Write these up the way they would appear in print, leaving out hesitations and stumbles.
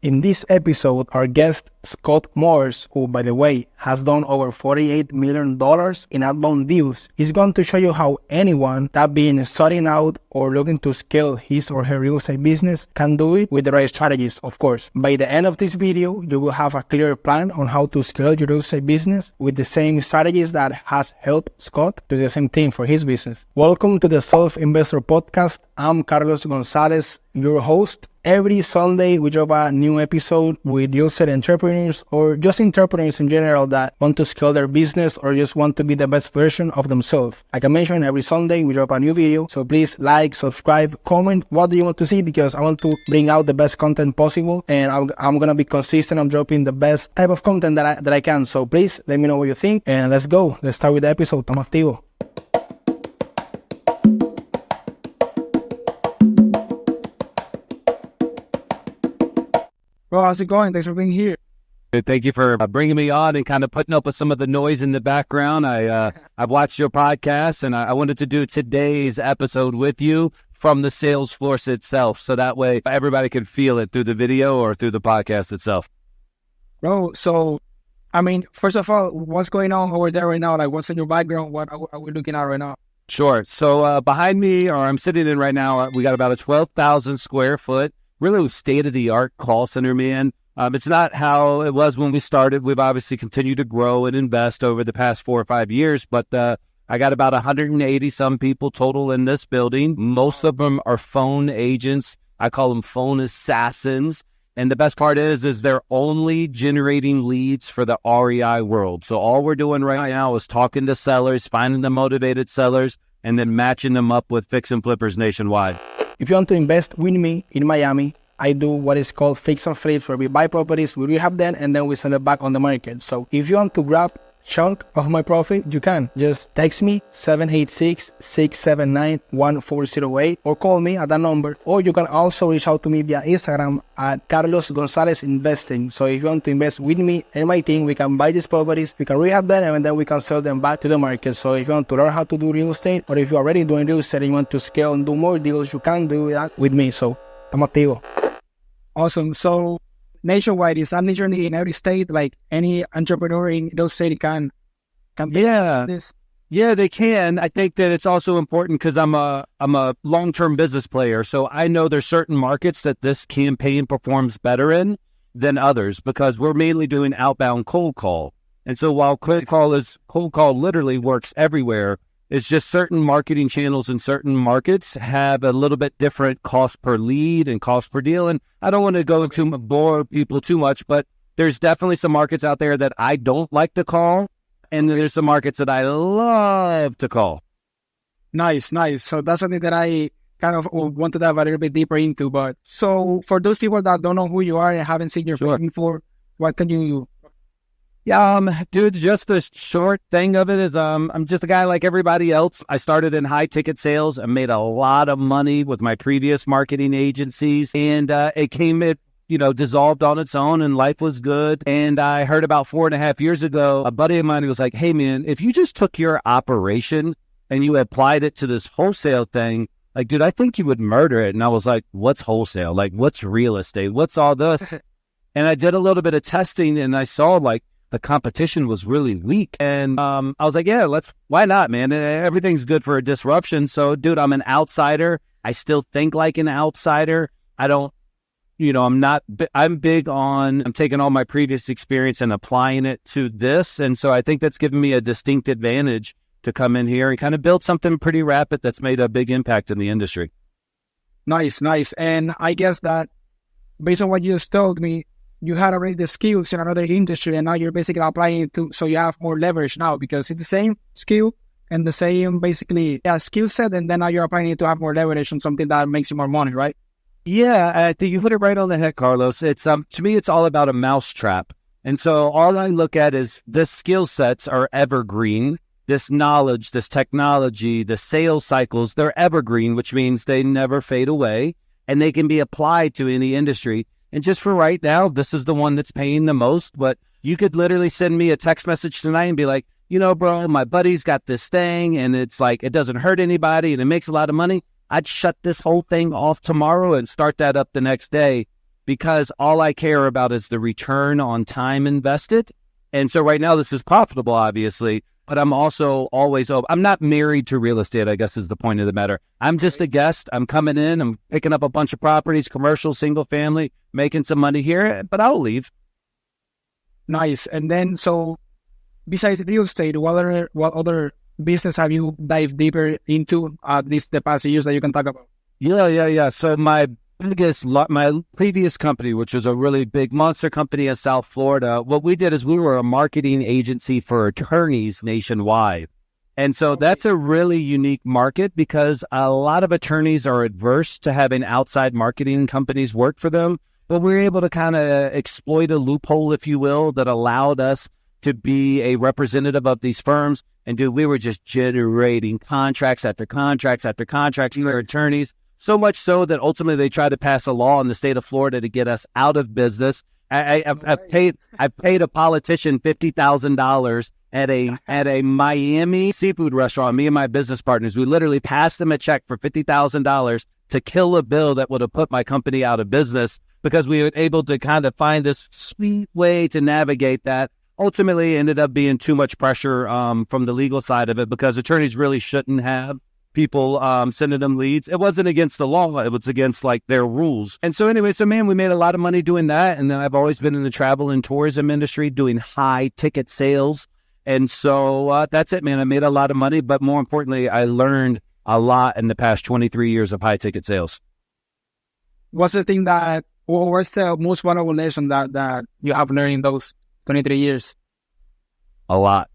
In this episode, our guest, Scott Morse, who, by the way, has done over $48 million in outbound deals, is going to show you how anyone that being starting out or looking to scale his or her real estate business can do it with the right strategies, of course. By the end of this video, you will have a clear plan on how to scale your real estate business with the same strategies that has helped Scott do the same thing for his business. Welcome to the Self Investor Podcast. I'm Carlos Gonzalez, your host. Every Sunday, we drop a new episode with real estate entrepreneurs or just entrepreneurs in general that want to scale their business or just want to be the best version of themselves. Like I mentioned, every Sunday, we drop a new video. So please like, subscribe, comment. What do you want to see? Because I want to bring out the best content possible. And I'm going to be consistent on dropping the best type of content that I can. So please let me know what you think. And let's go. Let's start with the episode. Tamo activo. Bro, how's it going? Thanks for being here. Thank you for bringing me on and kind of putting up with some of the noise in the background. I've watched your podcast, and I wanted to do today's episode with you from the sales force itself, so that way everybody can feel it through the video or through the podcast itself. Bro, so, first of all, what's going on over there right now? Like, what's in your background? What are we looking at right now? Sure. So behind me, or I'm sitting in right now, we got about a 12,000 square foot, really state-of-the-art call center, man. It's not how it was when we started. We've obviously continued to grow and invest over the past 4 or 5 years, but I got about 180 some people total in this building. Most of them are phone agents. I call them phone assassins. And the best part is they're only generating leads for the REI world. So all we're doing right now is talking to sellers, finding the motivated sellers, and then matching them up with fix and flippers nationwide. If you want to invest with me in Miami, I do what is called fix and flip, where we buy properties, we rehab them, and then we sell it back on the market. So if you want to grab chunk of my profit, you can. Just text me 786-679-1408 or call me at that number. Or you can also reach out to me via Instagram at Carlos Gonzalez Investing. So if you want to invest with me and my team, we can buy these properties, we can rehab them, and then we can sell them back to the market. So if you want to learn how to do real estate, or if you're already doing real estate and you want to scale and do more deals, you can do that with me. So, estamos activos. Awesome. So nationwide, is that literally in every state? Like any entrepreneur in those states can do this? Yeah, they can. I think that it's also important because I'm a long-term business player. So I know there's certain markets that this campaign performs better in than others because we're mainly doing outbound cold call. And so while cold call literally works everywhere, it's just certain marketing channels in certain markets have a little bit different cost per lead and cost per deal. And I don't want to go into bore people too much, but there's definitely some markets out there that I don't like to call. And there's some markets that I love to call. Nice. So that's something that I kind of want to dive a little bit deeper into. But so for those people that don't know who you are and haven't seen your face before, what can you... Yeah, dude, just the short thing of it is I'm just a guy like everybody else. I started in high ticket sales and made a lot of money with my previous marketing agencies. And it dissolved on its own and life was good. And I heard about 4.5 years ago, a buddy of mine was like, hey, man, if you just took your operation and you applied it to this wholesale thing, like, dude, I think you would murder it. And I was like, what's wholesale? Like, what's real estate? What's all this? And I did a little bit of testing and I saw like, the competition was really weak. And I was like, yeah, why not, man? Everything's good for a disruption. So, dude, I'm an outsider. I still think like an outsider. I'm taking all my previous experience and applying it to this. And so I think that's given me a distinct advantage to come in here and kind of build something pretty rapid that's made a big impact in the industry. Nice. And I guess that based on what you just told me, you had already the skills in another industry and now you're basically applying it so you have more leverage now because it's the same skill and the same skill set, and then now you're applying it to have more leverage on something that makes you more money, right? Yeah, I think you put it right on the head, Carlos. It's to me, it's all about a mousetrap. And so all I look at is the skill sets are evergreen. This knowledge, this technology, the sales cycles, they're evergreen, which means they never fade away and they can be applied to any industry. And just for right now, this is the one that's paying the most. But you could literally send me a text message tonight and be like, bro, my buddy's got this thing and it's like, it doesn't hurt anybody and it makes a lot of money. I'd shut this whole thing off tomorrow and start that up the next day because all I care about is the return on time invested. And so right now this is profitable, obviously, but I'm also always open. I'm not married to real estate, I guess is the point of the matter. I'm just a guest. I'm coming in, I'm picking up a bunch of properties, commercial, single family, making some money here, but I'll leave. Nice. And then, so besides real estate, what other business have you dived deeper into at least the past years that you can talk about? Yeah. So my previous company, which was a really big monster company in South Florida, what we did is we were a marketing agency for attorneys nationwide. And so that's a really unique market because a lot of attorneys are adverse to having outside marketing companies work for them. But we were able to kind of exploit a loophole, if you will, that allowed us to be a representative of these firms. And we were just generating contracts after contracts after contracts for attorneys. So much so that ultimately they tried to pass a law in the state of Florida to get us out of business. I've paid a politician $50,000 at a Miami seafood restaurant. Me and my business partners, we literally passed them a check for $50,000 to kill a bill that would have put my company out of business because we were able to kind of find this sweet way to navigate that. Ultimately, ended up being too much pressure from the legal side of it because attorneys really shouldn't have people sending them leads. It wasn't against the law. It was against like their rules. And so anyway, we made a lot of money doing that. And then I've always been in the travel and tourism industry doing high ticket sales. And so that's it, man. I made a lot of money, but more importantly, I learned a lot in the past 23 years of high ticket sales. What's the most valuable lesson that you have learned in those 23 years? A lot.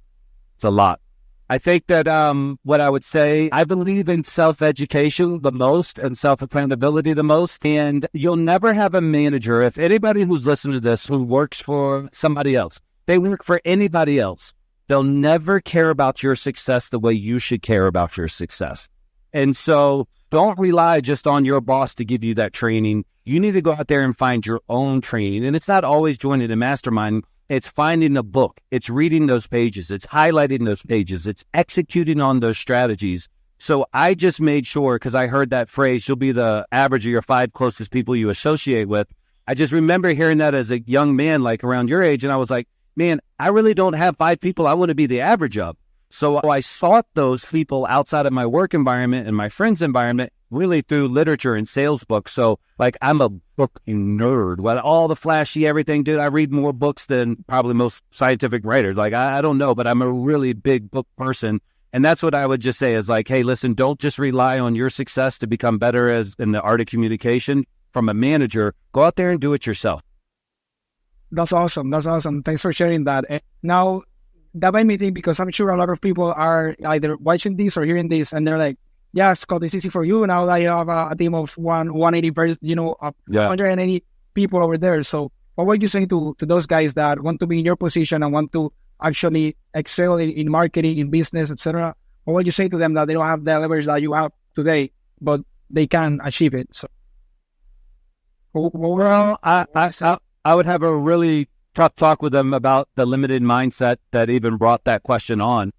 It's a lot. I think that what I would say, I believe in self-education the most and self-accountability the most. And you'll never have a manager, if anybody who's listening to this who works for somebody else, they work for anybody else, they'll never care about your success the way you should care about your success. And so don't rely just on your boss to give you that training. You need to go out there and find your own training. And it's not always joining a mastermind. It's finding a book. It's reading those pages. It's highlighting those pages. It's executing on those strategies. So I just made sure, because I heard that phrase, you'll be the average of your 5 closest people you associate with. I just remember hearing that as a young man, like around your age. And I was like, man, I really don't have 5 people I want to be the average of. So I sought those people outside of my work environment and my friends' environment really through literature and sales books. So like I'm a book nerd. Well, all the flashy everything, dude. I read more books than probably most scientific writers. Like I don't know, but I'm a really big book person. And that's what I would just say is like, hey, listen, don't just rely on your success to become better as in the art of communication from a manager. Go out there and do it yourself. That's awesome. Thanks for sharing that. Now, that made me think, because I'm sure a lot of people are either watching this or hearing this, and they're like, yeah, Scott, it's easy for you. Now that you have a team of 180 people over there. So what would you say to those guys that want to be in your position and want to actually excel in marketing, in business, etc.? What would you say to them that they don't have the leverage that you have today, but they can achieve it? So, well, I would have a really tough talk with them about the limited mindset that even brought that question on,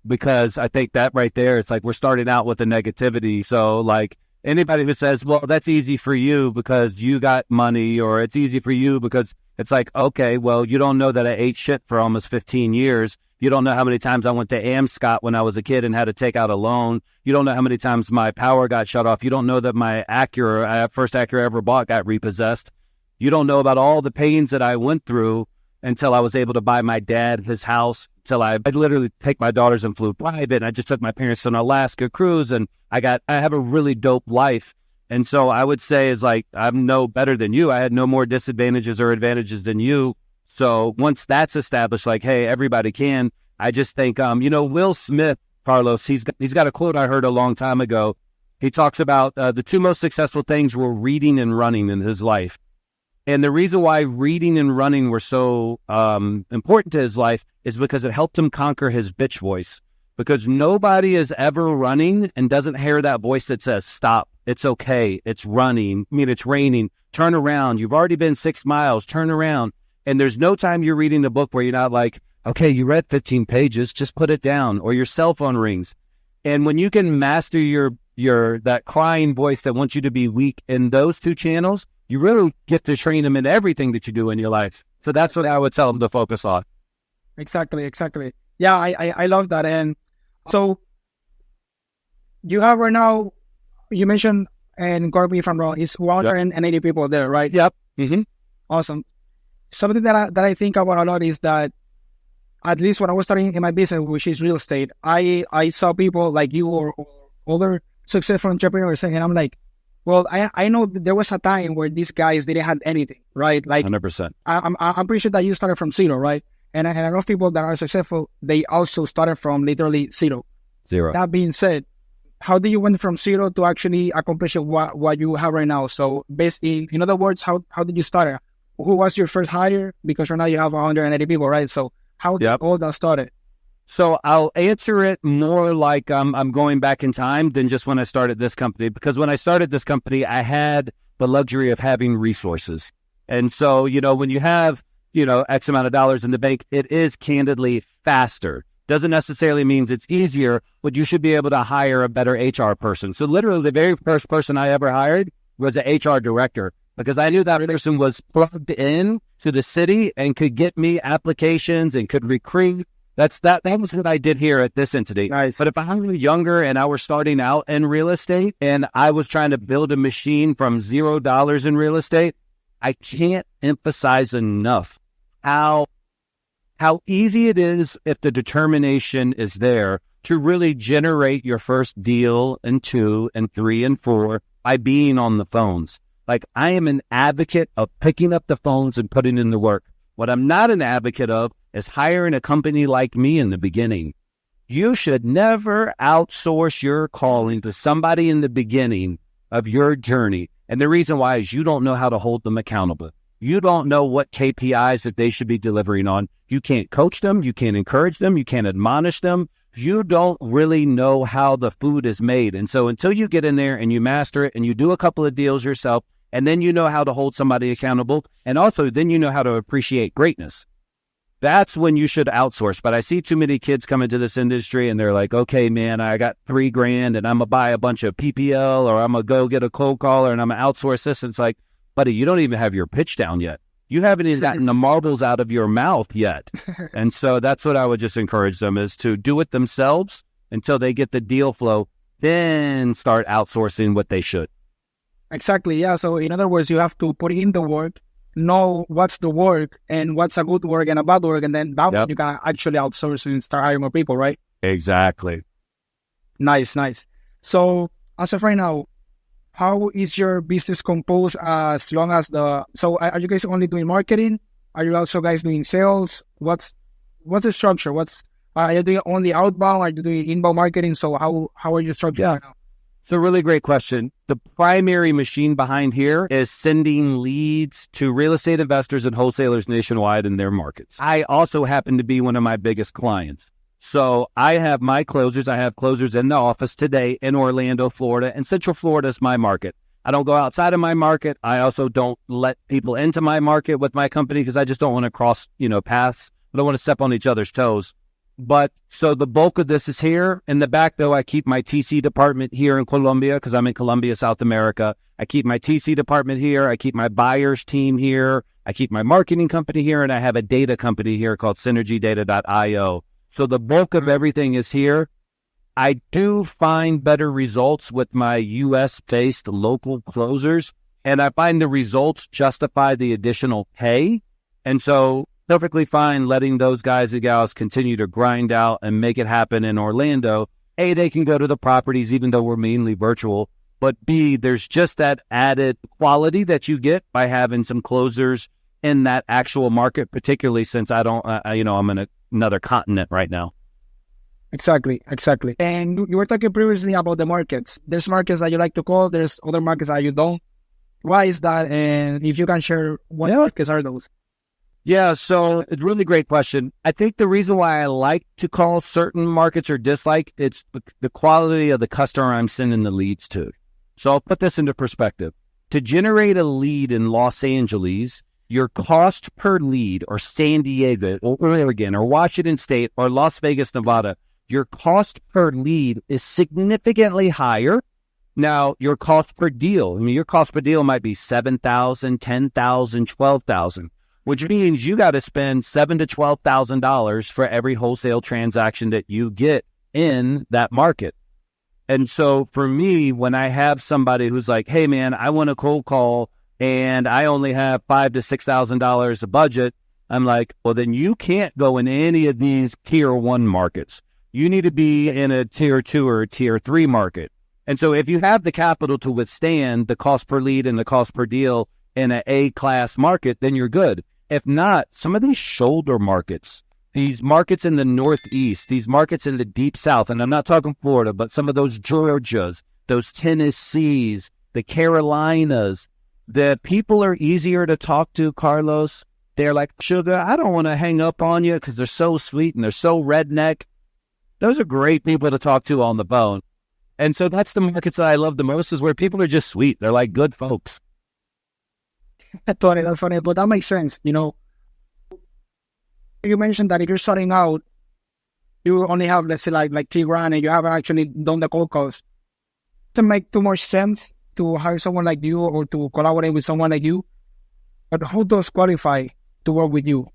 because I think that right there, it's like we're starting out with a negativity. So like anybody who says, well, that's easy for you because you got money, or it's easy for you because it's like, okay, well, you don't know that I ate shit for almost 15 years. You don't know how many times I went to Amscot when I was a kid and had to take out a loan. You don't know how many times my power got shut off. You don't know that my first Acura I ever bought got repossessed. You don't know about all the pains that I went through until I was able to buy my dad his house, till I literally take my daughters and flew private. And I just took my parents on an Alaska cruise, and I have a really dope life. And so I would say is like, I'm no better than you. I had no more disadvantages or advantages than you. So once that's established, like, hey, everybody can. I just think, Will Smith, Carlos, he's got a quote I heard a long time ago. He talks about the 2 most successful things were reading and running in his life. And the reason why reading and running were so important to his life is because it helped him conquer his bitch voice. Because nobody is ever running and doesn't hear that voice that says, stop, it's okay, it's running, it's raining, turn around, you've already been 6 miles, turn around. And there's no time you're reading a book where you're not like, okay, you read 15 pages, just put it down, or your cell phone rings. And when you can master your that crying voice that wants you to be weak in those 2 channels, you really get to train them in everything that you do in your life. So that's what I would tell them to focus on. Exactly. Yeah, I love that. And so you have right now, you mentioned, and correct me if I'm wrong, it's 180 people there, right? Yep. Mm-hmm. Awesome. Something that I think about a lot is that, at least when I was starting in my business, which is real estate, I saw people like you or other successful entrepreneurs, and I'm like, well, I know there was a time where these guys didn't have anything, right? Like 100%. I'm pretty sure that you started from zero, right? And a lot of people that are successful, they also started from literally zero. That being said, how do you went from zero to actually accomplish what you have right now? So in other words, how did you start? Who was your first hire? Because right now you have 180 people, right? So how did all that started? So I'll answer it more like I'm going back in time than just when I started this company. Because when I started this company, I had the luxury of having resources. And so, when you have, X amount of dollars in the bank, it is candidly faster. Doesn't necessarily means it's easier, but you should be able to hire a better HR person. So literally the very first person I ever hired was an HR director, because I knew that person was plugged in to the city and could get me applications and could recruit. That was what I did here at this entity. Nice. But if I was younger and I was starting out in real estate and I was trying to build a machine from $0 in real estate, I can't emphasize enough how easy it is, if the determination is there, to really generate your first deal and 2 and 3 and 4 by being on the phones. Like, I am an advocate of picking up the phones and putting in the work. What I'm not an advocate of is hiring a company like me in the beginning. You should never outsource your calling to somebody in the beginning of your journey. And the reason why is you don't know how to hold them accountable. You don't know what KPIs that they should be delivering on. You can't coach them. You can't encourage them. You can't admonish them. You don't really know how the food is made. And so until you get in there and you master it and you do a couple of deals yourself, and then you know how to hold somebody accountable, and also then you know how to appreciate greatness, that's when you should outsource. But I see too many kids come into this industry and they're like, okay, man, I got $3,000 and I'm going to buy a bunch of PPL, or I'm going to go get a cold caller and I'm going to outsource this. And it's like, buddy, you don't even have your pitch down yet. You haven't even gotten the marbles out of your mouth yet. And so that's what I would just encourage them, is to do it themselves until they get the deal flow, then start outsourcing what they should. Exactly. Yeah. So in other words, you have to put in the work, know what's the work and what's a good work and a bad work. And then that you can actually outsource and start hiring more people, right? Exactly. Nice. So as of right now, how is your business composed as long as so are you guys only doing marketing? Are you also guys doing sales? What's the structure? Are you doing only outbound? Are you doing inbound marketing? So how are you structured right now? It's a really great question. The primary machine behind here is sending leads to real estate investors and wholesalers nationwide in their markets. I also happen to be one of my biggest clients. So I have my closers. I have closers in the office today in Orlando, Florida, and Central Florida is my market. I don't go outside of my market. I also don't let people into my market with my company because I just don't want to cross, paths. I don't want to step on each other's toes. But so the bulk of this is here. In the back, though, I keep my TC department here in Colombia because I'm in Colombia, South America. I keep my TC department here. I keep my buyers team here. I keep my marketing company here. And I have a data company here called synergydata.io. So the bulk of everything is here. I do find better results with my U.S.-based local closers, and I find the results justify the additional pay. And so perfectly fine letting those guys and gals continue to grind out and make it happen in Orlando. A, they can go to the properties even though we're mainly virtual, but B, there's just that added quality that you get by having some closers in that actual market, particularly since I'm in another continent right now. Exactly. And you were talking previously about the markets. There's markets that you like to call. There's other markets that you don't. Why is that? And if you can share what markets are those? Yeah, so it's a really great question. I think the reason why I like to call certain markets or dislike, it's the quality of the customer I'm sending the leads to. So I'll put this into perspective. To generate a lead in Los Angeles, your cost per lead, or San Diego or Oregon or Washington State or Las Vegas, Nevada, your cost per lead is significantly higher Now, your cost per deal, your cost per deal might be $7,000, $10,000, $12,000, which means you got to spend $7,000 to $12,000 for every wholesale transaction that you get in that market. And so for me, when I have somebody who's like, hey man, I want a cold call and I only have $5,000 to $6,000 a budget, I'm like, well, then you can't go in any of these tier 1 markets. You need to be in a tier 2 or a tier 3 market. And so if you have the capital to withstand the cost per lead and the cost per deal in an A-class market, then you're good. If not, some of these shoulder markets, these markets in the Northeast, these markets in the Deep South, and I'm not talking Florida, but some of those Georgias, those Tennessees, the Carolinas, the people are easier to talk to, Carlos. They're like, sugar, I don't want to hang up on you because they're so sweet and they're so redneck. Those are great people to talk to on the phone. And so that's the markets that I love the most, is where people are just sweet. They're like good folks. That's funny, but that makes sense. You mentioned that if you're starting out, you only have, let's say, like $3,000 and you haven't actually done the cold calls. Does it make too much sense to hire someone like you or to collaborate with someone like you? But who does qualify to work with you?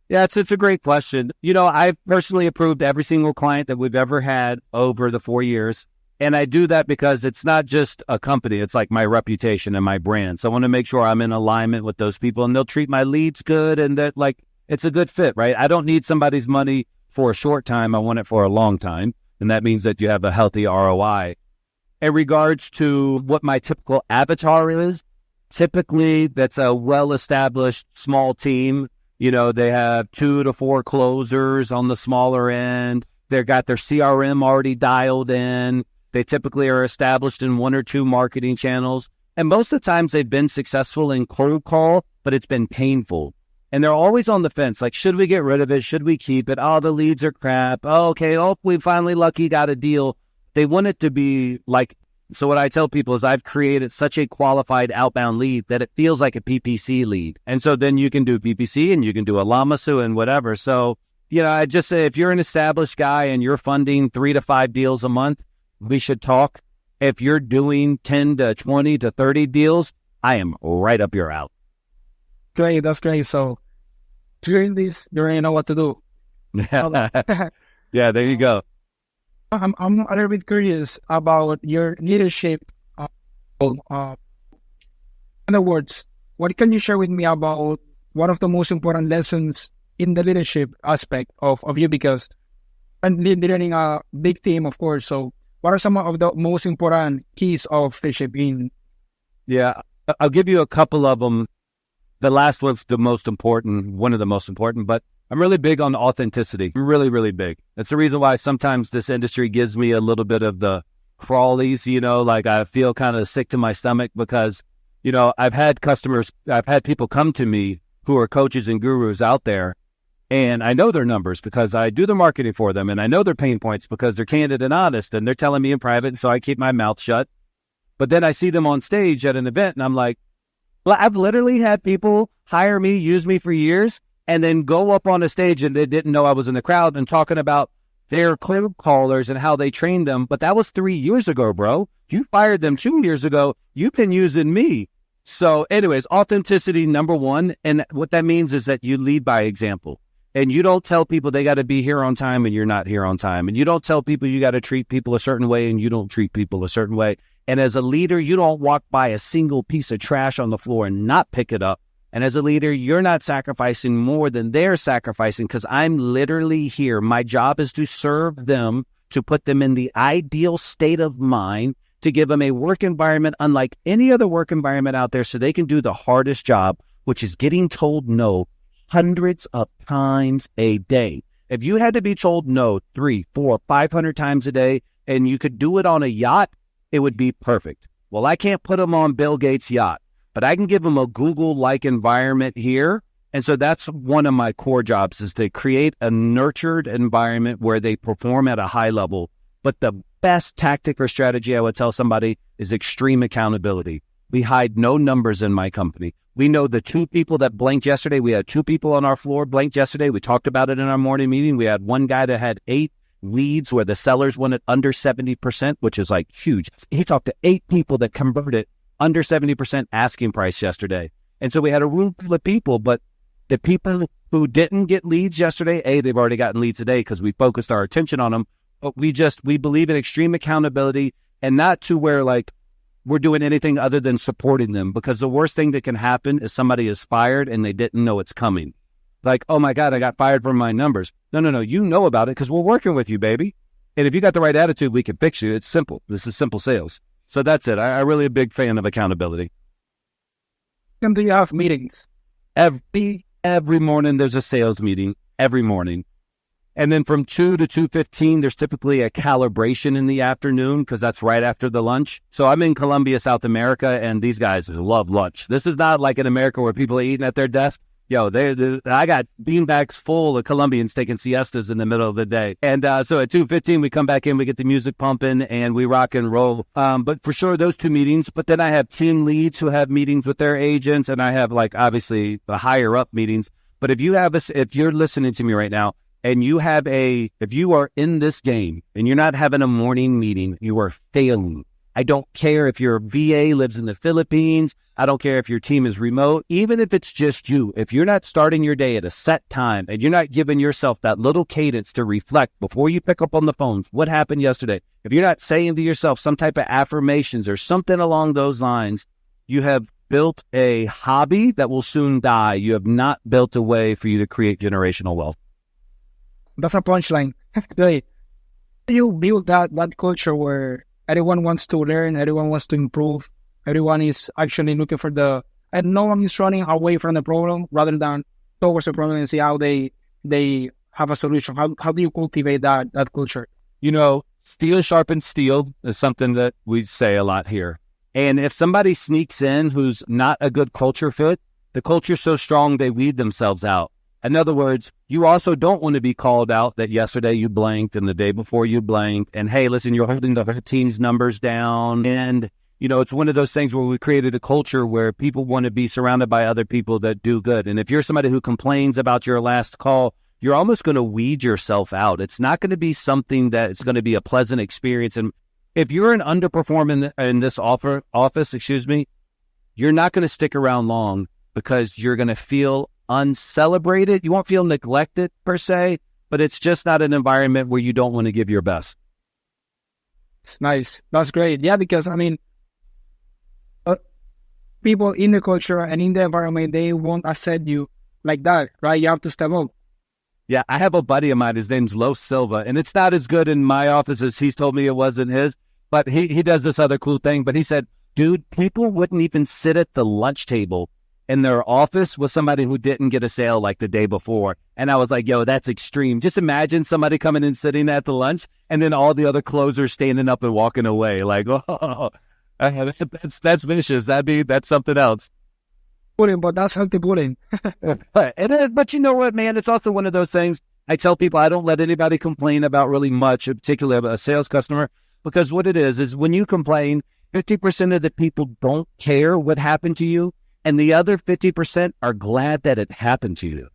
Yeah, it's a great question. I've personally approved every single client that we've ever had over the 4 years. And I do that because it's not just a company. It's like my reputation and my brand. So I want to make sure I'm in alignment with those people and they'll treat my leads good and that it's a good fit, right? I don't need somebody's money for a short time. I want it for a long time. And that means that you have a healthy ROI. In regards to what my typical avatar is, typically that's a well-established small team. They have 2 to 4 closers on the smaller end. They've got their CRM already dialed in. They typically are established in 1 or 2 marketing channels. And most of the times they've been successful in cold call, but it's been painful. And they're always on the fence. Like, should we get rid of it? Should we keep it? Oh, the leads are crap. Oh, okay. Oh, we finally lucky got a deal. They want it to be like, so what I tell people is I've created such a qualified outbound lead that it feels like a PPC lead. And so then you can do PPC and you can do a Lamasu and whatever. So, I just say if you're an established guy and you're funding 3 to 5 deals a month, we should talk. If you're doing 10 to 20 to 30 deals, I am right up your alley. Great. That's great. So during this, you already know what to do. Yeah, there you go. I'm a little bit curious about your leadership. In other words, what can you share with me about one of the most important lessons in the leadership aspect of you? Because I'm leading a big team, of course. So what are some of the most important keys of leadership in? Yeah, I'll give you a couple of them. The last one's the most important, one of the most important, but I'm really big on authenticity. I'm really, really big. That's the reason why sometimes this industry gives me a little bit of the crawlies, like I feel kind of sick to my stomach because, I've had people come to me who are coaches and gurus out there, and I know their numbers because I do the marketing for them, and I know their pain points because they're candid and honest, and they're telling me in private, and so I keep my mouth shut. But then I see them on stage at an event, and I'm like, well, I've literally had people hire me, use me for years, and then go up on a stage and they didn't know I was in the crowd and talking about their cold callers and how they trained them. But that was 3 years ago, bro. You fired them 2 years ago. You've been using me. So anyways, authenticity, number one. And what that means is that you lead by example. And you don't tell people they got to be here on time and you're not here on time. And you don't tell people you got to treat people a certain way and you don't treat people a certain way. And as a leader, you don't walk by a single piece of trash on the floor and not pick it up. And as a leader, you're not sacrificing more than they're sacrificing because I'm literally here. My job is to serve them, to put them in the ideal state of mind, to give them a work environment unlike any other work environment out there so they can do the hardest job, which is getting told no hundreds of times a day. If you had to be told no 300, 400, 500 times a day and you could do it on a yacht, it would be perfect. Well, I can't put them on Bill Gates' yacht, but I can give them a Google-like environment here. And so that's one of my core jobs is to create a nurtured environment where they perform at a high level. But the best tactic or strategy I would tell somebody is extreme accountability. We hide no numbers in my company. We know the 2 people that blanked yesterday. We had 2 people on our floor blanked yesterday. We talked about it in our morning meeting. We had one guy that had 8. leads where the sellers wanted under 70%, which is like huge. He talked to 8 people that converted under 70% asking price yesterday. And so we had a room full of people, but the people who didn't get leads yesterday, they've already gotten leads today because we focused our attention on them. But we believe in extreme accountability and not to where like we're doing anything other than supporting them, because the worst thing that can happen is somebody is fired and they didn't know it's coming. Like, oh my God, I got fired from my numbers. No. You know about it because we're working with you, baby. And if you got the right attitude, we can fix you. It's simple. This is simple sales. So that's it. I'm really a big fan of accountability. And do you have meetings? Every morning there's a sales meeting, every morning. And then from 2 to 2:15, there's typically a calibration in the afternoon because that's right after the lunch. So I'm in Colombia, South America, and these guys love lunch. This is not like in America where people are eating at their desk. Yo, I got beanbags full of Colombians taking siestas in the middle of the day. And so at 2:15, we come back in, we get the music pumping, and we rock and roll. But for sure, those 2 meetings. But then I have team leads who have meetings with their agents, and I have, like, obviously, the higher-up meetings. But if you're listening to me right now, and if you are in this game, and you're not having a morning meeting, you are failing. I don't care if your VA lives in the Philippines. I don't care if your team is remote. Even if it's just you, if you're not starting your day at a set time and you're not giving yourself that little cadence to reflect before you pick up on the phones, what happened yesterday? If you're not saying to yourself some type of affirmations or something along those lines, you have built a hobby that will soon die. You have not built a way for you to create generational wealth. That's a punchline. Really. You build that culture where everyone wants to learn, everyone wants to improve, everyone is actually looking for and no one is running away from the problem rather than towards the problem and see how they have a solution. How do you cultivate that culture? You know, steel sharpens steel is something that we say a lot here. And if somebody sneaks in who's not a good culture fit, the culture's so strong they weed themselves out. In other words, you also don't want to be called out that yesterday you blanked and the day before you blanked. And hey, listen, you're holding the team's numbers down. And, you know, it's one of those things where we created a culture where people want to be surrounded by other people that do good. And if you're somebody who complains about your last call, you're almost going to weed yourself out. It's not going to be something that it's going to be a pleasant experience. And if you're an underperformer in this office, you're not going to stick around long because you're going to feel uncelebrated. You won't feel neglected per se, but it's just not an environment where you don't want to give your best. It's nice. That's great. Yeah, because I mean, people in the culture and in the environment, they won't accept you like that, right? You have to step up. Yeah, I have a buddy of mine. His name's Lo Silva, and it's not as good in my office as he's told me it was in his, but he does this other cool thing. But he said, dude, people wouldn't even sit at the lunch table in their office with somebody who didn't get a sale like the day before. And I was like, yo, that's extreme. Just imagine somebody coming and sitting at the lunch and then all the other closers standing up and walking away. Like, oh, that's vicious. That's something else. Bullying, but that's healthy bullying. But you know what, man? It's also one of those things. I tell people I don't let anybody complain about really much, particularly about a sales customer, because what it is when you complain, 50% of the people don't care what happened to you. And the other 50% are glad that it happened to you.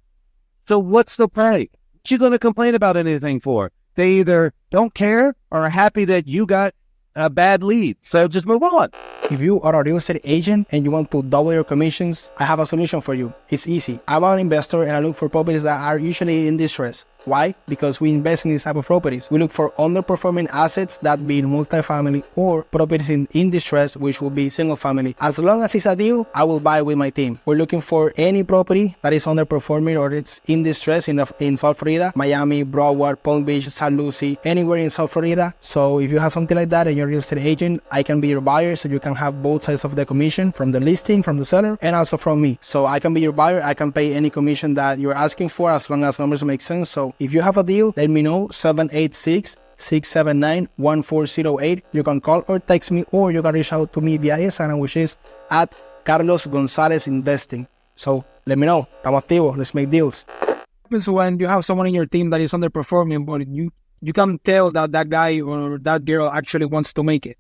So what's the point? What you going to complain about anything for? They either don't care or are happy that you got a bad lead. So just move on. If you are a real estate agent and you want to double your commissions, I have a solution for you. It's easy. I'm an investor and I look for properties that are usually in distress. Why? Because we invest in these type of properties. We look for underperforming assets that be in multifamily or properties in distress, which will be single family. As long as it's a deal, I will buy with my team. We're looking for any property that is underperforming or it's in distress in South Florida, Miami, Broward, Palm Beach, St. Lucie, anywhere in South Florida. So if you have something like that and you're a real estate agent, I can be your buyer so you can have both sides of the commission from the listing, from the seller, and also from me. So I can be your buyer. I can pay any commission that you're asking for as long as numbers make sense. So if you have a deal, let me know. 786-679-1408. You can call or text me, or you can reach out to me via Instagram, which is at Carlos Gonzalez Investing. So let me know. Estamos activos. Let's make deals. So when you have someone in your team that is underperforming, but you can tell that that guy or that girl actually wants to make it.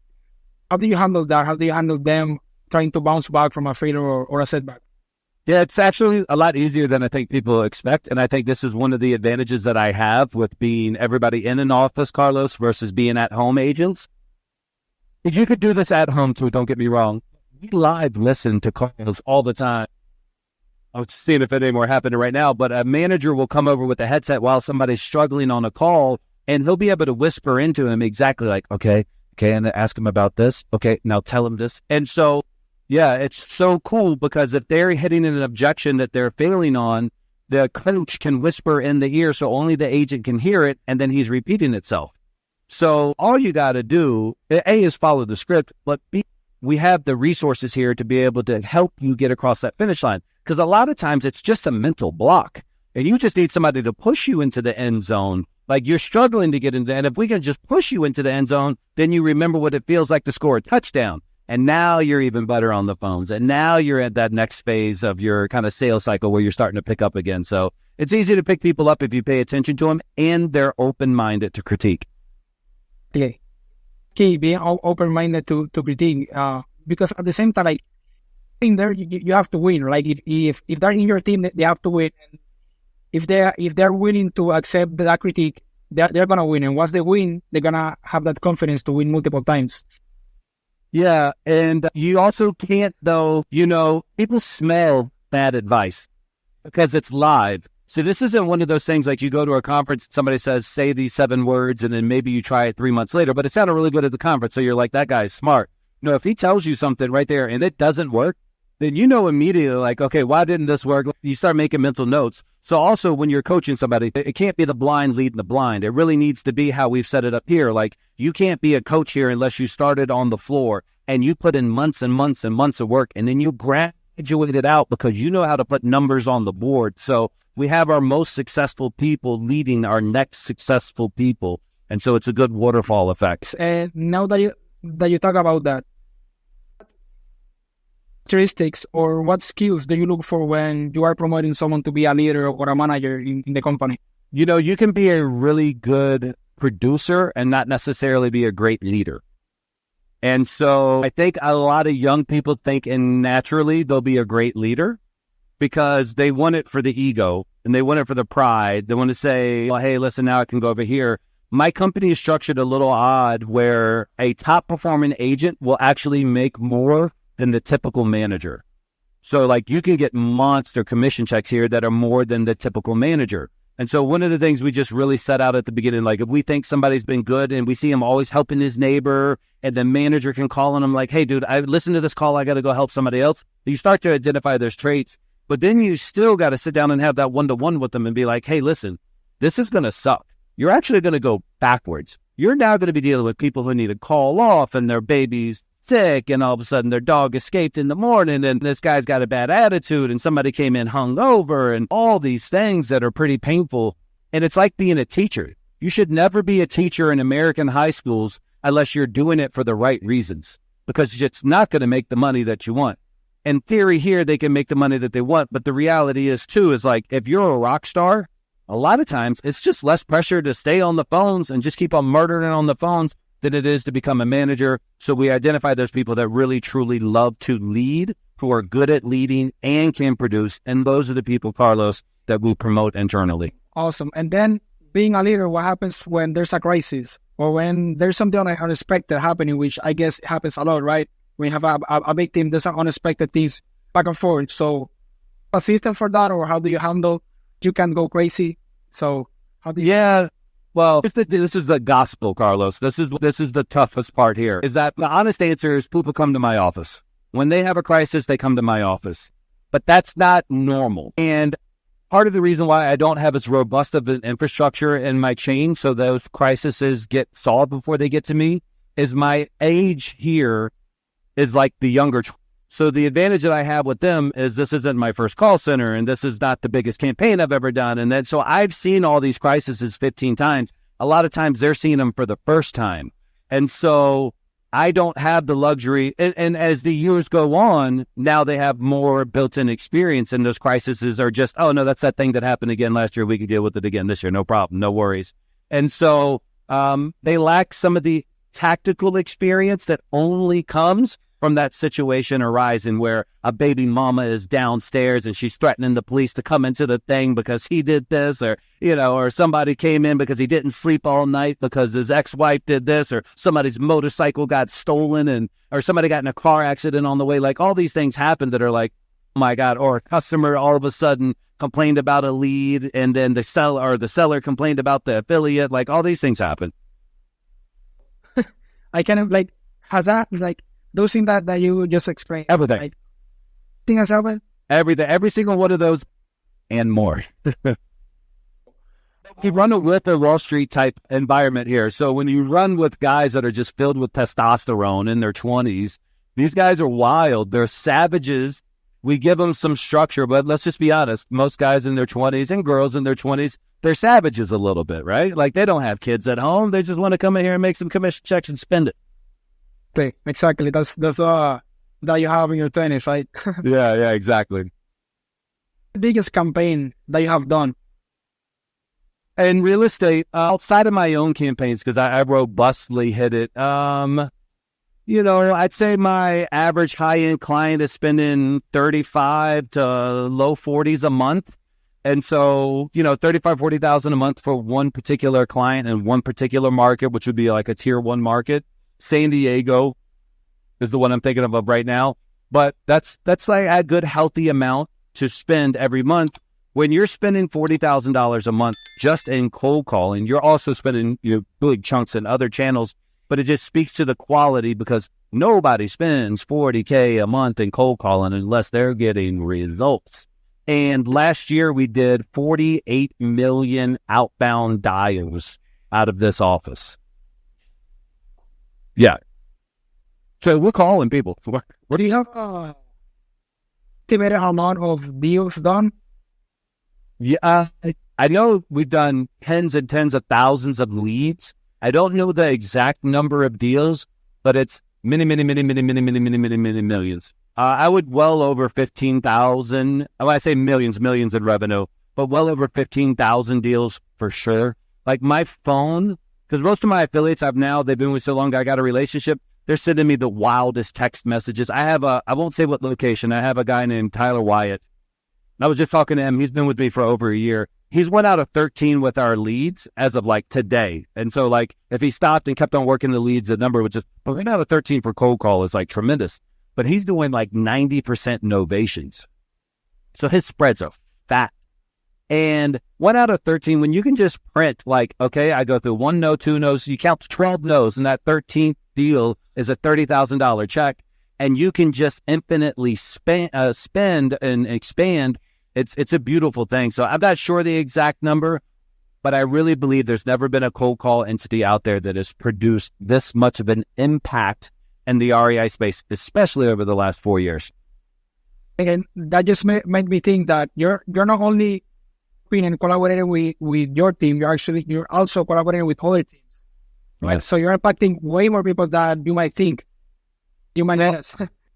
How do you handle that? How do you handle them trying to bounce back from a failure or a setback? Yeah, it's actually a lot easier than I think people expect. And I think this is one of the advantages that I have with being everybody in an office, Carlos, versus being at home agents. If you could do this at home too, don't get me wrong. We live listen to calls all the time. I was seeing if any more happening right now, but a manager will come over with a headset while somebody's struggling on a call, and he'll be able to whisper into him exactly like, okay, and ask him about this. Okay, now tell him this. And so, yeah, it's so cool because if they're hitting an objection that they're failing on, the coach can whisper in the ear so only the agent can hear it, and then he's repeating itself. So all you got to do, A, is follow the script, but B, we have the resources here to be able to help you get across that finish line. Because a lot of times it's just a mental block, and you just need somebody to push you into the end zone. Like you're struggling to get into, and if we can just push you into the end zone, then you remember what it feels like to score a touchdown. And now you're even better on the phones. And now you're at that next phase of your kind of sales cycle where you're starting to pick up again. So it's easy to pick people up if you pay attention to them and they're open-minded to critique. Okay. Key, being open-minded to critique. Because at the same time, like, in there, you have to win. Like if they're in your team, they have to win. And if they're willing to accept that critique, they're gonna win. And once they win, they're gonna have that confidence to win multiple times. Yeah, and you also can't, though, people smell bad advice because it's live. So this isn't one of those things like you go to a conference, somebody says, say these 7 words, and then maybe you try it 3 months later, but it sounded really good at the conference. So you're like, that guy's smart. No, if he tells you something right there and it doesn't work, then you know immediately, like, okay, why didn't this work? You start making mental notes. So also when you're coaching somebody, it can't be the blind leading the blind. It really needs to be how we've set it up here. Like you can't be a coach here unless you started on the floor and you put in months and months and months of work and then you graduated out because you know how to put numbers on the board. So we have our most successful people leading our next successful people. And so it's a good waterfall effect. And now that you talk about that, characteristics or what skills do you look for when you are promoting someone to be a leader or a manager in the company? You can be a really good producer and not necessarily be a great leader. And so I think a lot of young people think naturally they'll be a great leader because they want it for the ego and they want it for the pride. They want to say, well, hey, listen, now I can go over here. My company is structured a little odd where a top performing agent will actually make more than the typical manager. So like you can get monster commission checks here that are more than the typical manager. And so one of the things we just really set out at the beginning, like if we think somebody's been good and we see him always helping his neighbor and the manager can call on him like, hey dude, I listened to this call, I got to go help somebody else. You start to identify those traits, but then you still got to sit down and have that one-to-one with them and be like, hey, listen, this is going to suck. You're actually going to go backwards. You're now going to be dealing with people who need to call off and their baby's sick and all of a sudden their dog escaped in the morning and this guy's got a bad attitude and somebody came in hungover and all these things that are pretty painful. And it's like being a teacher. You should never be a teacher in American high schools unless you're doing it for the right reasons because it's not going to make the money that you want. In theory here, they can make the money that they want. But the reality is too, is like if you're a rock star, a lot of times it's just less pressure to stay on the phones and just keep on murdering on the phones than it is to become a manager. So we identify those people that really, truly love to lead, who are good at leading and can produce. And those are the people, Carlos, that we promote internally. Awesome. And then being a leader, what happens when there's a crisis or when there's something unexpected happening, which I guess happens a lot, right? When you have a big team, there's unexpected things back and forth. So a system for that, or how do you handle, you can go crazy. So how do you... Yeah. Well, this is the gospel, Carlos. This is the toughest part here, is that the honest answer is people come to my office. When they have a crisis, they come to my office. But that's not normal. And part of the reason why I don't have as robust of an infrastructure in my chain so those crises get solved before they get to me is my age here is like the younger. So the advantage that I have with them is this isn't my first call center and this is not the biggest campaign I've ever done. And then so I've seen all these crises 15 times. A lot of times they're seeing them for the first time. And so I don't have the luxury. And as the years go on, now they have more built-in experience and those crises are just, oh no, that's that thing that happened again last year. We can deal with it again this year. No problem. No worries. And so they lack some of the tactical experience that only comes from that situation arising where a baby mama is downstairs and she's threatening the police to come into the thing because he did this, or, or somebody came in because he didn't sleep all night because his ex-wife did this, or somebody's motorcycle got stolen, or somebody got in a car accident on the way. Like, all these things happen that are like, oh my God, or a customer all of a sudden complained about a lead, and then the seller complained about the affiliate. Like, all these things happen. I kind of like, has that, like, those things that you just explained. Everything. Like, thing has happened? Everything. Every single one of those and more. You run with a Wall Street type environment here. So when you run with guys that are just filled with testosterone in their 20s, these guys are wild. They're savages. We give them some structure, but let's just be honest. Most guys in their 20s and girls in their 20s, they're savages a little bit, right? Like, they don't have kids at home. They just want to come in here and make some commission checks and spend it. Exactly. That's that you have in your 20s, right? Yeah, exactly. The biggest campaign that you have done? In real estate, outside of my own campaigns, because I robustly hit it, I'd say my average high-end client is spending 35 to low 40s a month. And so, 35, 40,000 a month for one particular client in one particular market, which would be like a tier 1 market. San Diego is the one I'm thinking of right now. But that's like a good, healthy amount to spend every month. When you're spending $40,000 a month just in cold calling, you're also spending big chunks in other channels. But it just speaks to the quality, because nobody spends $40K a month in cold calling unless they're getting results. And last year we did 48 million outbound dials out of this office. Yeah. So we're calling people. What do you have estimated amount of deals done? Yeah, I know we've done tens and tens of thousands of leads. I don't know the exact number of deals, but it's many millions. I would well over 15,000. When I say millions in revenue, but well over 15,000 deals for sure. Like, my phone, because most of my affiliates they've been with so long, I got a relationship. They're sending me the wildest text messages. I won't say what location. I have a guy named Tyler Wyatt. I was just talking to him. He's been with me for over a year. He's 1 out of 13 with our leads as of like today. And so, like, if he stopped and kept on working the leads, the number would just, 1 out of 13 for cold call is like tremendous. But he's doing like 90% novations. So his spreads are fat. And 1 out of 13, when you can just print like, okay, I go through 1 no, 2 no's, you count 12 no's, and that 13th deal is a $30,000 check, and you can just infinitely spend and expand. It's a beautiful thing. So I'm not sure the exact number, but I really believe there's never been a cold call entity out there that has produced this much of an impact in the REI space, especially over the last 4 years. And that just made me think that you're not only being and collaborating with your team, you're also collaborating with other teams, right? Yes. So you're impacting way more people than you might think.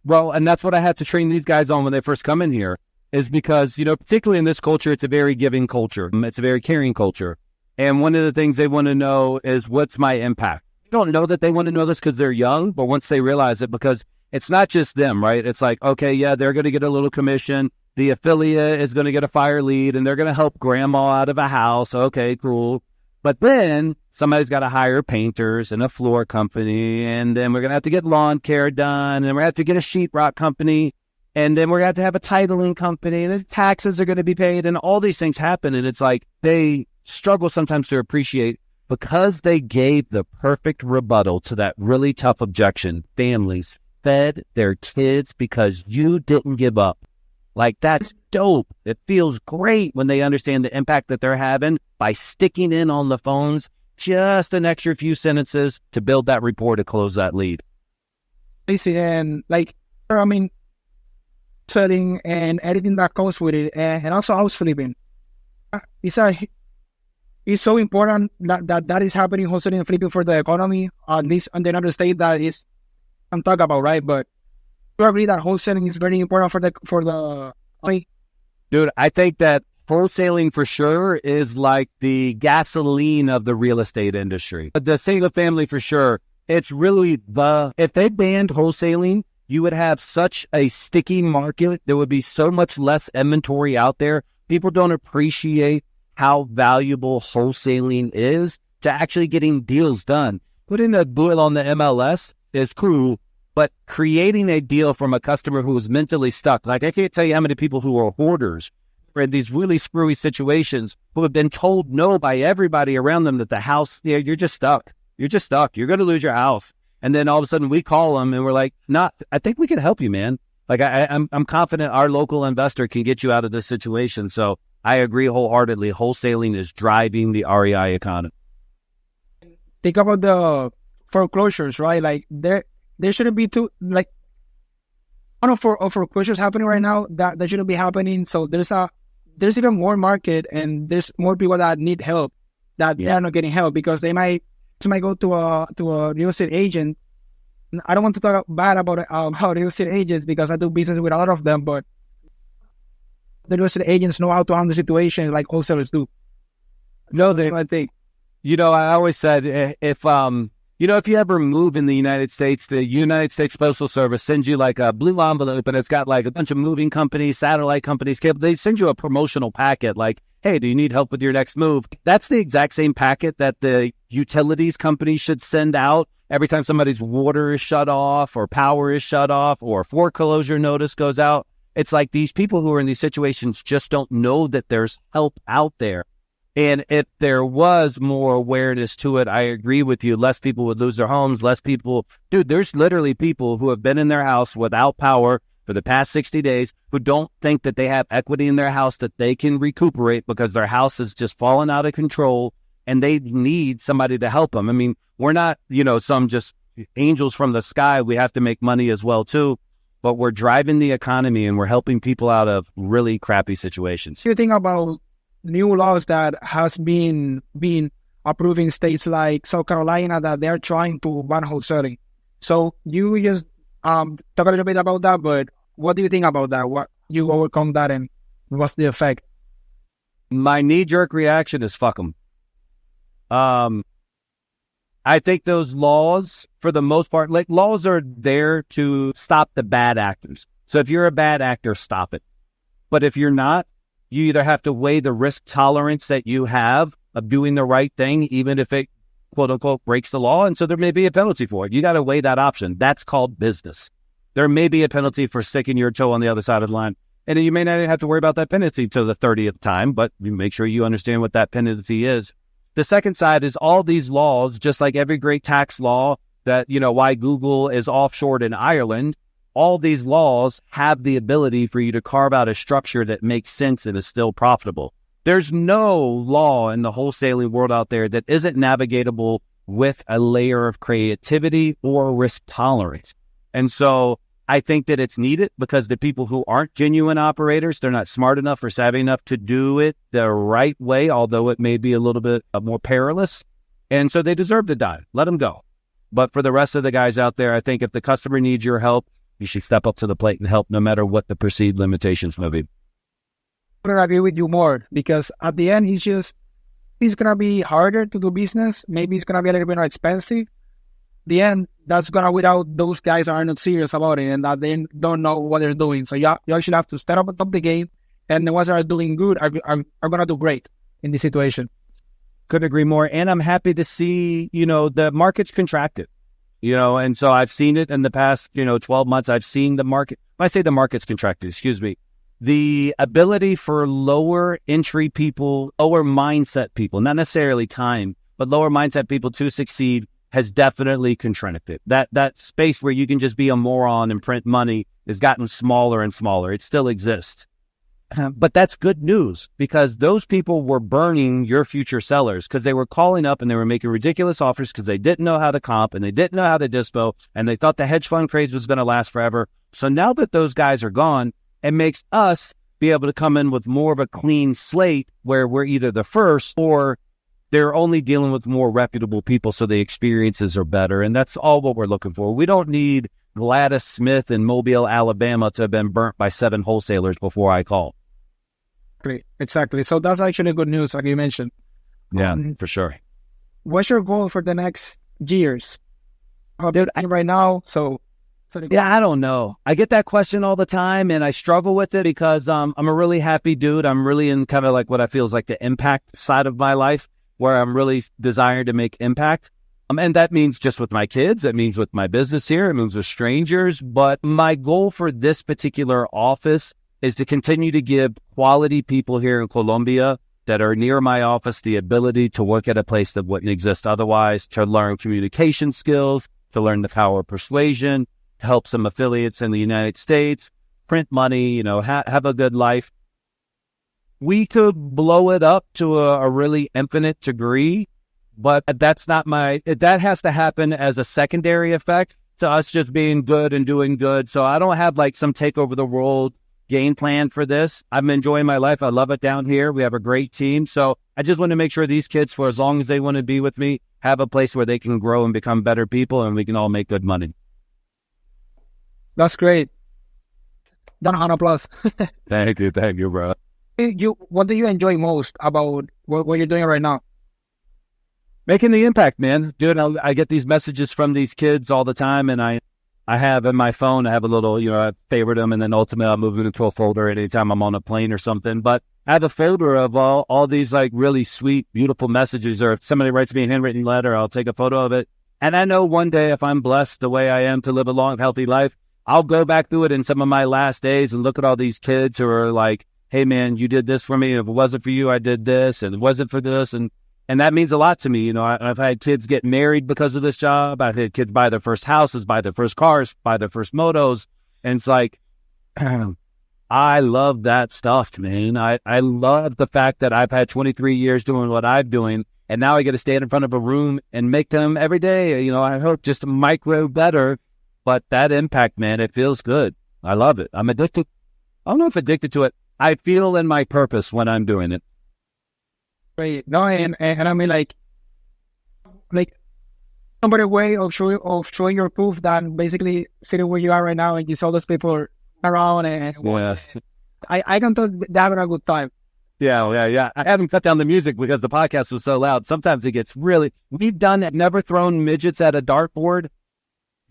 Well, and that's what I had to train these guys on when they first come in here, is because, particularly in this culture, it's a very giving culture. It's a very caring culture. And one of the things they want to know is, what's my impact? You don't know that they want to know this because they're young, but once they realize it, because it's not just them, right? It's like, okay, yeah, they're going to get a little commission. The affiliate is going to get a fire lead, and they're going to help grandma out of a house. Okay, cool. But then somebody's got to hire painters and a floor company, and then we're going to have to get lawn care done, and we're going to have to get a sheetrock company, and then we're going to have a titling company, and the taxes are going to be paid, and all these things happen. And it's like they struggle sometimes to appreciate, because they gave the perfect rebuttal to that really tough objection. Families fed their kids because you didn't give up. Like, that's dope. It feels great when they understand the impact that they're having by sticking in on the phones just an extra few sentences to build that rapport to close that lead. Listen, and selling and everything that comes with it, and also house flipping. It's so important that is happening, wholesaling and flipping for the economy, at least in another state that is I'm talking about, right? But you agree that wholesaling is very important for the Dude, I think that wholesaling for sure is like the gasoline of the real estate industry. The single family for sure, it's really if they banned wholesaling, you would have such a sticky market. There would be so much less inventory out there. People don't appreciate how valuable wholesaling is to actually getting deals done. Putting a deal on the MLS is cool, but creating a deal from a customer who is mentally stuck, like I can't tell you how many people who are hoarders or in these really screwy situations who have been told no by everybody around them that the house, you're just stuck. You're just stuck. You're going to lose your house. And then all of a sudden we call them and we're like, I think we can help you, man. Like I'm confident our local investor can get you out of this situation. So I agree wholeheartedly. Wholesaling is driving the REI economy. Think about the foreclosures, right? Like there shouldn't be like one of foreclosures happening right now that shouldn't be happening. So there's even more market and there's more people that need help that they are not getting help because they might go to a real estate agent. I don't want to talk bad about real estate agents because I do business with a lot of them, but the real estate agents know how to handle the situation like wholesalers do. No, I think. I always said if you ever move in the United States, the United States Postal Service sends you like a blue envelope and it's got like a bunch of moving companies, satellite companies, cable. They send you a promotional packet like, hey, do you need help with your next move? That's the exact same packet that the utilities company should send out every time somebody's water is shut off or power is shut off or foreclosure notice goes out. It's like these people who are in these situations just don't know that there's help out there. And if there was more awareness to it, I agree with you. Less people would lose their homes. Less people, there's literally people who have been in their house without power for the past 60 days who don't think that they have equity in their house that they can recuperate because their house has just fallen out of control and they need somebody to help them. I mean, we're not, some just angels from the sky. We have to make money as well, too. But we're driving the economy and we're helping people out of really crappy situations. So you think about new laws that has been approved in states like South Carolina that they're trying to ban wholesaling. So you just talk a little bit about that, but what do you think about that? What you overcome that and what's the effect? My knee-jerk reaction is fuck them. I think those laws, for the most part, like laws are there to stop the bad actors. So if you're a bad actor, stop it. But if you're not, you either have to weigh the risk tolerance that you have of doing the right thing, even if it, quote unquote, breaks the law. And so there may be a penalty for it. You got to weigh that option. That's called business. There may be a penalty for sticking your toe on the other side of the line. And you may not even have to worry about that penalty till the 30th time, but you make sure you understand what that penalty is. The second side is all these laws, just like every great tax law that, why Google is offshored in Ireland. All these laws have the ability for you to carve out a structure that makes sense and is still profitable. There's no law in the wholesaling world out there that isn't navigatable with a layer of creativity or risk tolerance. And so I think that it's needed because the people who aren't genuine operators, they're not smart enough or savvy enough to do it the right way, although it may be a little bit more perilous. And so they deserve to die. Let them go. But for the rest of the guys out there, I think if the customer needs your help, you should step up to the plate and help no matter what the perceived limitations may be. I couldn't agree with you more because at the end, it's going to be harder to do business. Maybe it's going to be a little bit more expensive. The end, that's going to without those guys are not serious about it and that they don't know what they're doing. So you actually have to step up the game, and the ones that are doing good are going to do great in this situation. Couldn't agree more. And I'm happy to see, the market's contracted. And so I've seen it in the past, 12 months. I've seen the market. When I say the market's contracted, the ability for lower entry people, lower mindset people, not necessarily time, but lower mindset people to succeed has definitely contracted. That space where you can just be a moron and print money has gotten smaller and smaller. It still exists. But that's good news because those people were burning your future sellers because they were calling up and they were making ridiculous offers because they didn't know how to comp and they didn't know how to dispo and they thought the hedge fund craze was going to last forever. So now that those guys are gone, it makes us be able to come in with more of a clean slate where we're either the first or they're only dealing with more reputable people so the experiences are better. And that's all what we're looking for. We don't need Gladys Smith in Mobile, Alabama to have been burnt by 7 wholesalers before I call. Exactly. So that's actually good news, like you mentioned. Yeah, for sure. What's your goal for the next years? Dude, right now, so Yeah, I don't know. I get that question all the time and I struggle with it because I'm a really happy dude. I'm really in kind of like what I feel is like the impact side of my life where I'm really desiring to make impact. And that means just with my kids. That means with my business here. It means with strangers. But my goal for this particular office is to continue to give quality people here in Colombia that are near my office the ability to work at a place that wouldn't exist otherwise, to learn communication skills, to learn the power of persuasion, to help some affiliates in the United States, print money, have a good life. We could blow it up to a really infinite degree, but that has to happen as a secondary effect to us just being good and doing good. So I don't have like some take over the world game plan for this. I'm enjoying my life. I love it down here. We have a great team. So I just want to make sure these kids, for as long as they want to be with me, have a place where they can grow and become better people and we can all make good money. That's great. Done 100 plus. Thank you, bro. What do you enjoy most about what you're doing right now? Making the impact, man. Dude, I get these messages from these kids all the time, and I have in my phone, I have a little, I favorite them, and then ultimately I'll move it into a folder anytime I'm on a plane or something. But I have a folder of all these like really sweet, beautiful messages, or if somebody writes me a handwritten letter, I'll take a photo of it. And I know one day if I'm blessed the way I am to live a long, healthy life, I'll go back through it in some of my last days and look at all these kids who are like, hey man, you did this for me. If it wasn't for you, I did this, and it wasn't for this. And that means a lot to me. I've had kids get married because of this job. I've had kids buy their first houses, buy their first cars, buy their first motos. And it's like, I love that stuff, man. I love the fact that I've had 23 years doing what I'm doing. And now I get to stand in front of a room and make them every day. I hope just a micro better. But that impact, man, it feels good. I love it. I'm addicted. I don't know if addicted to it. I feel in my purpose when I'm doing it. Right. No, and I mean like some better way of showing your proof than basically sitting where you are right now and you saw those people around and yes. I can tell they're having a good time. Yeah. I haven't cut down the music because the podcast was so loud. Sometimes it gets we've never thrown midgets at a dartboard,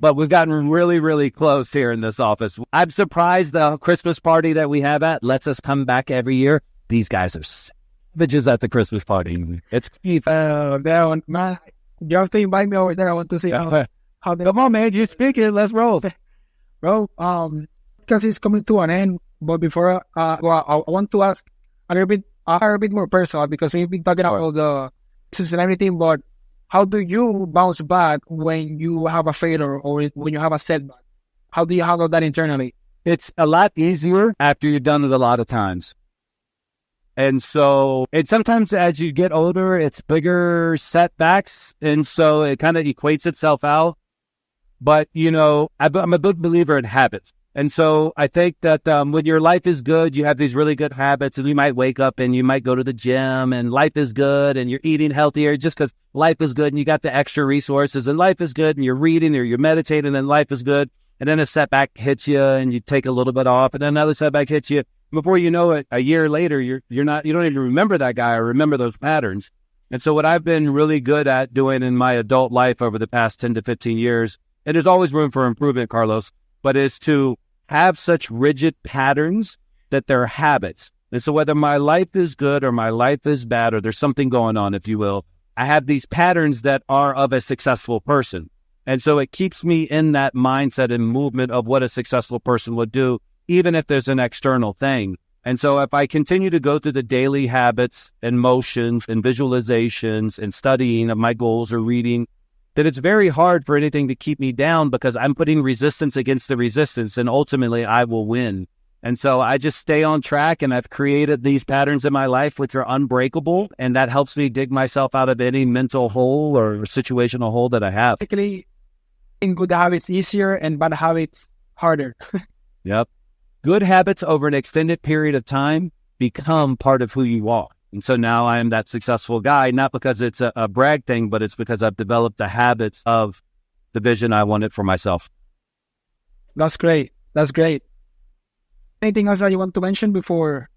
but we've gotten really, really close here in this office. I'm surprised the Christmas party that we have lets us come back every year. These guys are savages at the Christmas party. It's man, you have to invite me over there. I want to see how come on, man, you speak it. Let's roll. Bro, because it's coming to an end. But before I want to ask a little bit more personal, because we've been talking about the business and everything, but how do you bounce back when you have a failure or when you have a setback? How do you handle that internally? It's a lot easier after you've done it a lot of times. And so sometimes as you get older, it's bigger setbacks. And so it kind of equates itself out. But, I'm a big believer in habits. And so I think that when your life is good, you have these really good habits, and you might wake up and you might go to the gym and life is good and you're eating healthier just because life is good and you got the extra resources and life is good and you're reading or you're meditating and life is good. And then a setback hits you and you take a little bit off and then another setback hits you. Before you know it, a year later, you don't even remember that guy or remember those patterns. And so what I've been really good at doing in my adult life over the past 10 to 15 years, and there's always room for improvement, Carlos, but is to have such rigid patterns that they're habits. And so whether my life is good or my life is bad, or there's something going on, if you will, I have these patterns that are of a successful person. And so it keeps me in that mindset and movement of what a successful person would do, even if there's an external thing. And so if I continue to go through the daily habits and motions and visualizations and studying of my goals or reading, then it's very hard for anything to keep me down because I'm putting resistance against the resistance and ultimately I will win. And so I just stay on track and I've created these patterns in my life which are unbreakable, and that helps me dig myself out of any mental hole or situational hole that I have. Basically, in good habits easier and bad habits harder. Yep. Good habits over an extended period of time become part of who you are. And so now I am that successful guy, not because it's a brag thing, but it's because I've developed the habits of the vision I wanted for myself. That's great. Anything else that you want to mention before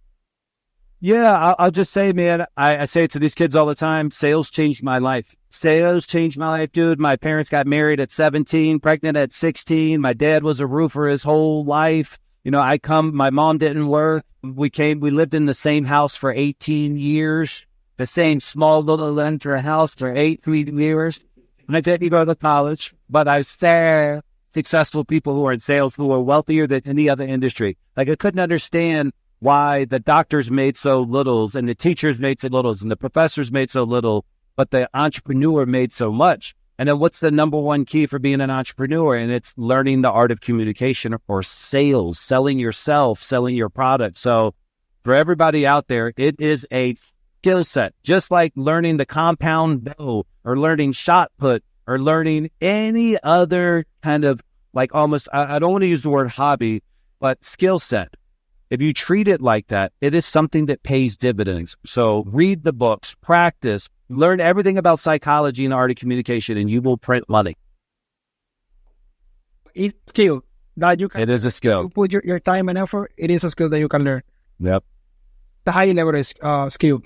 Yeah, I'll just say, man, I say it to these kids all the time. Sales changed my life. Sales changed my life, dude. My parents got married at 17, pregnant at 16. My dad was a roofer his whole life. You know, my mom didn't work. We lived in the same house for 18 years, the same small little rental house for 18 years. I didn't go to college, but I saw successful people who are in sales who are wealthier than any other industry. Like, I couldn't understand why the doctors made so little and the teachers made so little and the professors made so little, but the entrepreneur made so much. And then what's the number one key for being an entrepreneur? And it's learning the art of communication or sales, selling yourself, selling your product. So for everybody out there, it is a skill set, just like learning the compound bow or learning shot put or learning any other kind of, like, almost, I don't want to use the word hobby, but skill set. If you treat it like that, it is something that pays dividends. So read the books, practice, learn everything about psychology and art of communication, and you will print money. It's a skill that you can. It is a skill. You put your time and effort. It is a skill that you can learn. Yep. The high level skill.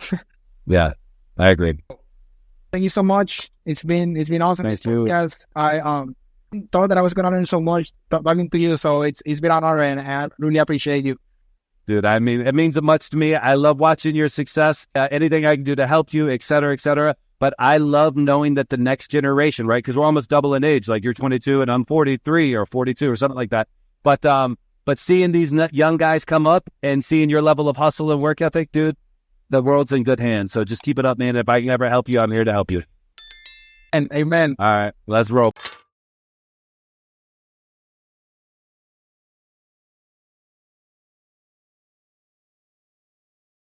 Yeah, I agree. Thank you so much. It's been awesome. Nice to Yes, I thought that I was gonna learn so much talking to you. So it's been an honor, and I really appreciate you. Dude, I mean, it means much to me. I love watching your success, anything I can do to help you, et cetera, et cetera. But I love knowing that the next generation, right? Because we're almost double in age. Like, you're 22 and I'm 43 or 42 or something like that. But seeing these young guys come up and seeing your level of hustle and work ethic, dude, the world's in good hands. So just keep it up, man. If I can ever help you, I'm here to help you. And amen. All right, let's roll.